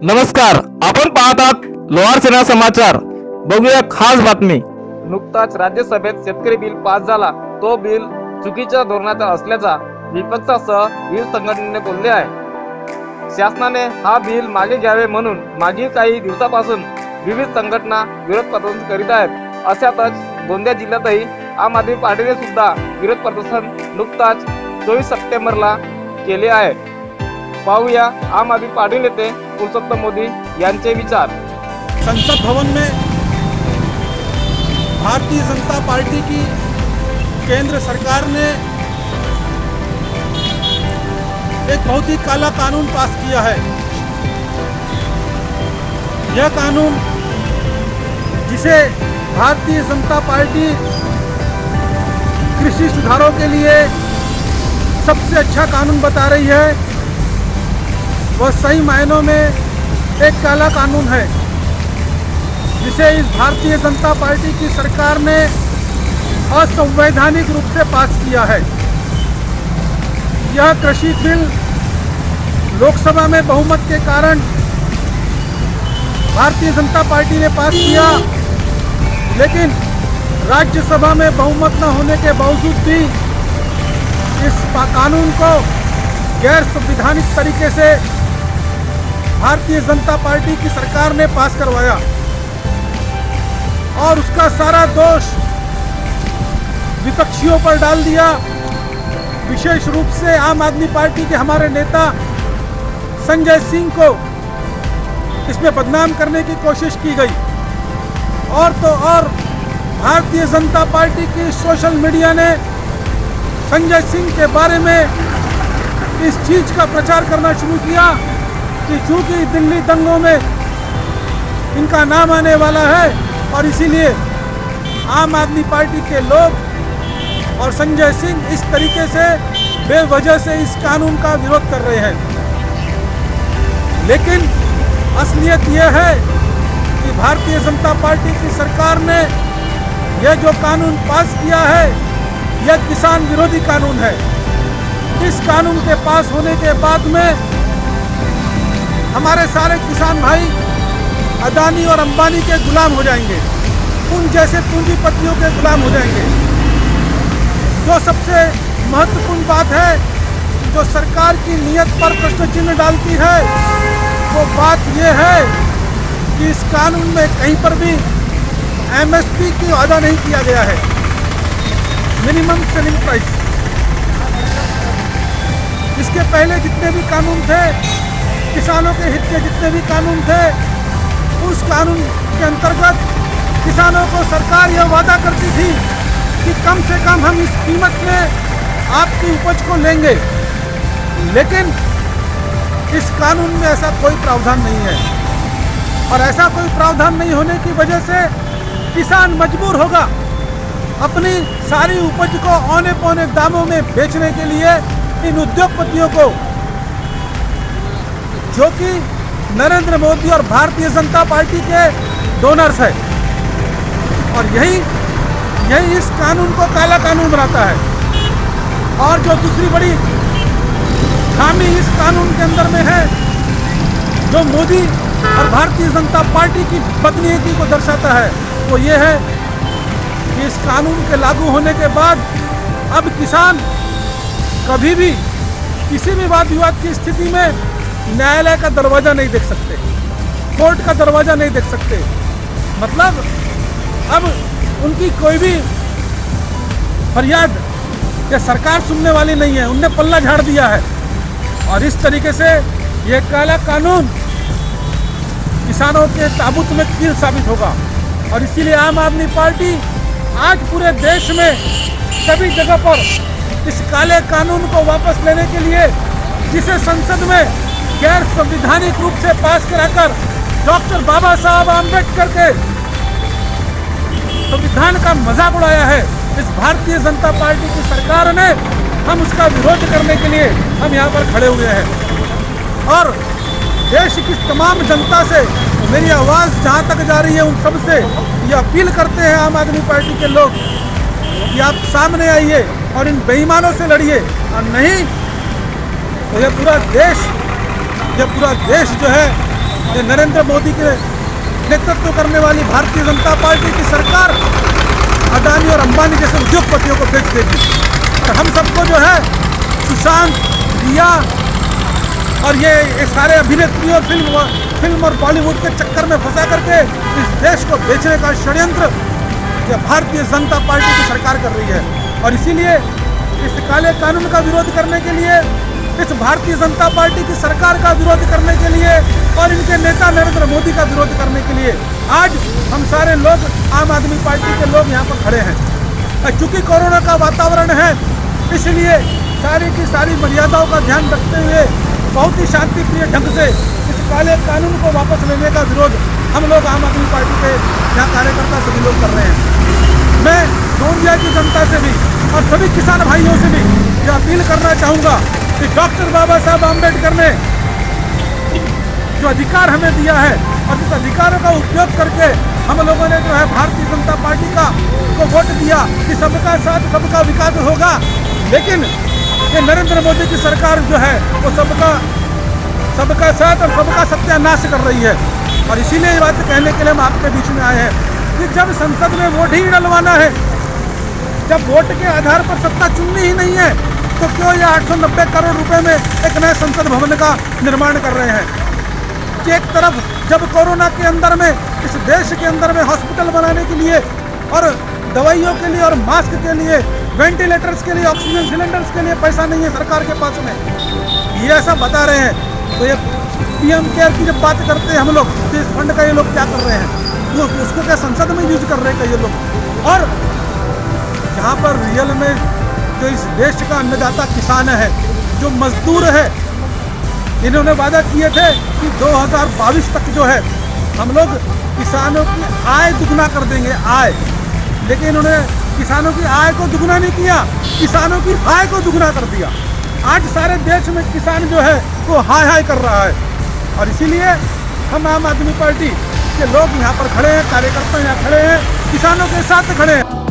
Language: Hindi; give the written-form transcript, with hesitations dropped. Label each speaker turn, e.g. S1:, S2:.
S1: नमस्कार, आपण पाहतात लोहार सेना समाचार। बघूया खास बातमी। नुकताच राज्यसभेत शेतकरी बिल पास झाला। तो बिल चुकीच्या धोरणाचा असल्याचा विपक्षासह विविध संघटनेने बोलले आहे। शासनाने हा बिल मागे घ्यावे म्हणून मागील काही दिवसापासून विविध संघटना विरोध प्रदर्शन करीत आहेत। अशातच गोंदिया जिल्ह्यातही आम आदमी पार्टीने सुद्धा विरोध प्रदर्शन नुकताच 24 सप्टेंबरला केले आहे। पाहूया आम आदमी पार्टी नेते पुरुषोत्तम मोदी यांचे विचार।
S2: संसद भवन में भारतीय जनता पार्टी की केंद्र सरकार ने एक बहुत ही काला कानून पास किया है। यह कानून जिसे भारतीय जनता पार्टी कृषि सुधारों के लिए सबसे अच्छा कानून बता रही है, वह सही मायनों में एक काला कानून है, जिसे इस भारतीय जनता पार्टी की सरकार ने असंवैधानिक रूप से पास किया है। यह कृषि बिल लोकसभा में बहुमत के कारण भारतीय जनता पार्टी ने पास किया, लेकिन राज्यसभा में बहुमत न होने के बावजूद भी इस कानून को गैर संवैधानिक तरीके से भारतीय जनता पार्टी की सरकार ने पास करवाया और उसका सारा दोष विपक्षियों पर डाल दिया। विशेष रूप से आम आदमी पार्टी के हमारे नेता संजय सिंह को इसमें बदनाम करने की कोशिश की गई। और तो और भारतीय जनता पार्टी की सोशल मीडिया ने संजय सिंह के बारे में इस चीज का प्रचार करना शुरू किया कि चूंकि दिल्ली दंगों में इनका नाम आने वाला है और इसीलिए आम आदमी पार्टी के लोग और संजय सिंह इस तरीके से बेवजह से इस कानून का विरोध कर रहे हैं। लेकिन असलियत यह है कि भारतीय जनता पार्टी की सरकार ने यह जो कानून पास किया है, यह किसान विरोधी कानून है। इस कानून के पास होने के बाद में हमारे सारे किसान भाई अदानी और अंबानी के गुलाम हो जाएंगे, उन जैसे पूंजीपतियों के गुलाम हो जाएंगे। जो सबसे महत्वपूर्ण बात है, जो सरकार की नीयत पर प्रश्न चिन्ह डालती है, वो बात यह है कि इस कानून में कहीं पर भी एमएसपी की वादा नहीं किया गया है, मिनिमम सेलिंग प्राइस। इसके पहले जितने भी कानून थे, किसानों के हित के जितने भी कानून थे, उस कानून के अंतर्गत किसानों को सरकार यह वादा करती थी कि कम से कम हम इस कीमत में आपकी उपज को लेंगे। लेकिन इस कानून में ऐसा कोई प्रावधान नहीं है, और ऐसा कोई प्रावधान नहीं होने की वजह से किसान मजबूर होगा अपनी सारी उपज को औने पौने दामों में बेचने के लिए इन उद्योगपतियों को, जो कि नरेंद्र मोदी और भारतीय जनता पार्टी के डोनर्स है। और यही इस कानून को काला कानून बनाता है। और जो दूसरी बड़ी खामी इस कानून के अंदर में है, जो मोदी और भारतीय जनता पार्टी की बदनीयती को दर्शाता है, वो ये है कि इस कानून के लागू होने के बाद अब किसान कभी भी किसी भी वाद विवाद की स्थिति में न्यायालय का दरवाजा नहीं देख सकते, कोर्ट का दरवाजा नहीं देख सकते। मतलब अब उनकी कोई भी फरियाद या सरकार सुनने वाली नहीं है, उनने पल्ला झाड़ दिया है। और इस तरीके से ये काला कानून किसानों के ताबूत में कील साबित होगा। और इसीलिए आम आदमी पार्टी आज पूरे देश में सभी जगह पर इस काले कानून को वापस लेने के लिए, जिसे संसद में गैर संवैधानिक रूप से पास कराकर डॉक्टर बाबा साहब आम्बेडकर के संविधान का मजाक उड़ाया है इस भारतीय जनता पार्टी की सरकार ने, हम उसका विरोध करने के लिए हम यहाँ पर खड़े हुए हैं। और देश की तमाम जनता से मेरी आवाज़ जहाँ तक जा रही है, उन सब से ये अपील करते हैं आम आदमी पार्टी के लोग कि आप सामने आइए और इन बेईमानों से लड़िए, और नहीं तो ये पूरा देश जो है ये नरेंद्र मोदी के नेतृत्व करने वाली भारतीय जनता पार्टी की सरकार अदानी और अंबानी जैसे उद्योगपतियों को बेच देगी और हम सबको जो है सुशांत, रिया और ये सारे अभिनेत्रियों फिल्म और बॉलीवुड के चक्कर में फंसा करके इस देश को बेचने का षड्यंत्र ये भारतीय जनता पार्टी की सरकार कर रही है। और इसीलिए इस काले कानून का विरोध करने के लिए, इस भारतीय जनता पार्टी की सरकार का विरोध करने के लिए और इनके नेता नरेंद्र मोदी का विरोध करने के लिए आज हम सारे लोग, आम आदमी पार्टी के लोग यहाँ पर खड़े हैं। चूंकि कोरोना का वातावरण है, इसलिए सारी की सारी मर्यादाओं का ध्यान रखते हुए बहुत ही शांतिप्रिय ढंग से इस काले कानून को वापस लेने का विरोध हम लोग आम आदमी पार्टी के यहाँ कार्यकर्ता सभी लोग कर रहे हैं। मैं गोंदिया की जनता से भी और सभी किसान भाइयों से भी ये अपील करना चाहूँगा कि डॉक्टर बाबा साहब आम्बेडकर ने जो अधिकार हमें दिया है और इस अधिकारों का उपयोग करके हम लोगों ने जो है भारतीय जनता पार्टी को वोट दिया कि सबका साथ सबका विकास होगा, लेकिन ये नरेंद्र मोदी की सरकार जो है वो सबका साथ और सबका सत्यानाश कर रही है। और इसीलिए ये बात कहने के लिए हम आपके बीच में आए हैं कि जब संसद में वोट ही डलवाना है, जब वोट के आधार पर सत्ता चुननी ही नहीं है, तो क्यों ये 890 करोड़ रुपए में एक नए संसद भवन का निर्माण कर रहे हैं। कि एक तरफ जब कोरोना के अंदर में, इस देश के अंदर में हॉस्पिटल बनाने के लिए और दवाइयों के लिए और मास्क के लिए, वेंटिलेटर्स के लिए, ऑक्सीजन सिलेंडर्स के लिए पैसा नहीं है सरकार के पास में, ये ऐसा बता रहे हैं। तो ये पीएम केयर की जब बात करते हैं हम लोग, तो इस फंड का ये लोग क्या कर रहे हैं, वो उसको क्या संसद में यूज कर रहे हैं क्या ये लोग। और जहाँ पर रियल में जो इस देश का अन्नदाता किसान है, जो मजदूर है, इन्होंने वादा किए थे कि 2022 तक जो है हम लोग किसानों की आय दुगना कर देंगे, आय। लेकिन इन्होंने किसानों की आय को दुगना नहीं किया, किसानों की हाय को दुगना कर दिया। आज सारे देश में किसान जो है वो हाय हाय कर रहा है। और इसीलिए हम आम आदमी पार्टी के लोग यहाँ पर खड़े हैं, कार्यकर्ता यहाँ खड़े हैं, किसानों के साथ खड़े हैं।